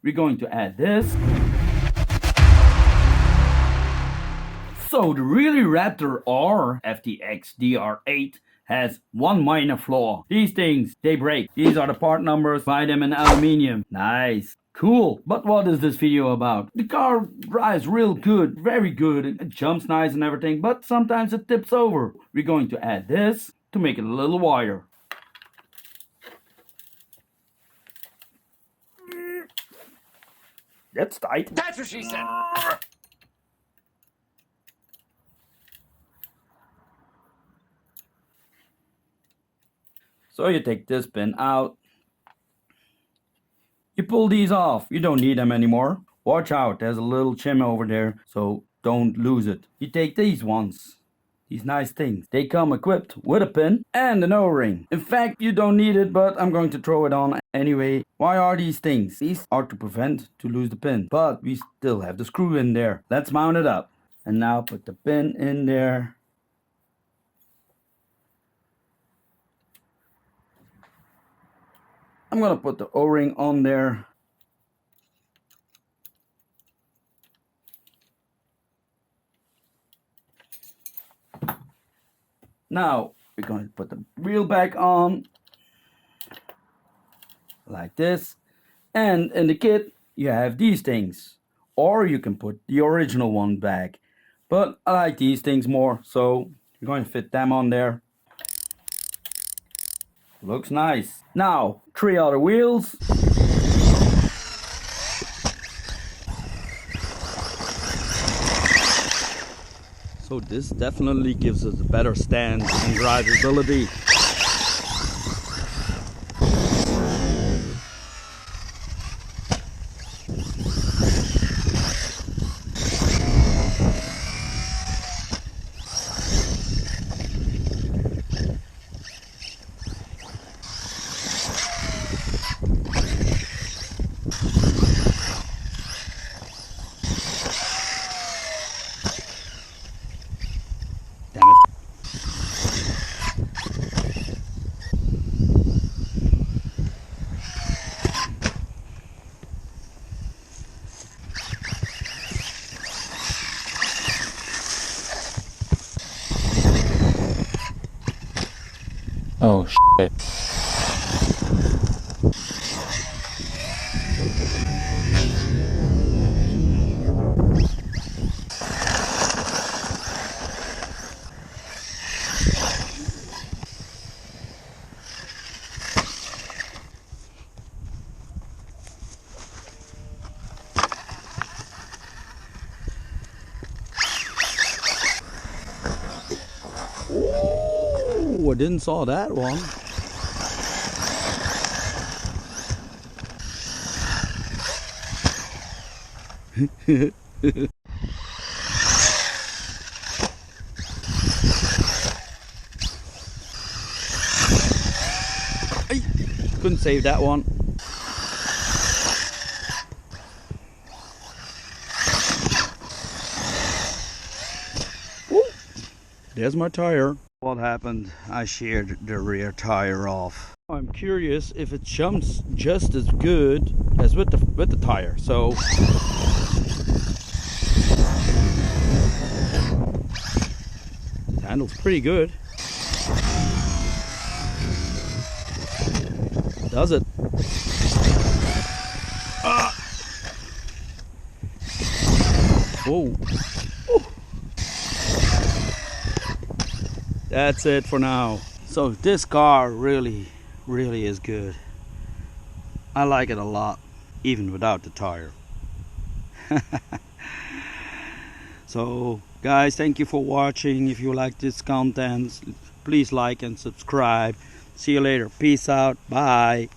we're going to add this. So the REELY Raptor or FTX DR8 has one minor flaw. These things, they break. These are the part numbers. Buy them in aluminium. Nice. Cool. But what is this video about? The car drives real good, very good. It jumps nice and everything, but sometimes it tips over. We're going to add this to make it a little wider. That's tight. That's what she said. So you take this pin out. You pull these off. You don't need them anymore. Watch out, there's a little shim over there, so don't lose it. You take these ones. These nice things. They come equipped with a pin and an O-ring. In fact, you don't need it, but I'm going to throw it on anyway. Why are these things? These are to prevent to lose the pin, but we still have the screw in there. Let's mount it up. And now put the pin in there. I'm gonna put the O-ring on there. Now we're going to put the wheel back on like this, and in the kit you have these things, or you can put the original one back, but I like these things more, so you're going to fit them on there. Looks nice. Now 3 other wheels. So this definitely gives us a better stance and drivability. Damn it. Oh shit. Oh, I didn't saw that one. Ay, couldn't save that one. Woo. There's my tire. What happened? I sheared the rear tire off. I'm curious if it jumps just as good as with the tire. So it handles pretty good. Does it? Ah. Whoa. That's it for now. So this car really is good. I like it a lot, even without the tire. So guys, thank you for watching. If you like this content, please like and subscribe. See you later. Peace out. Bye.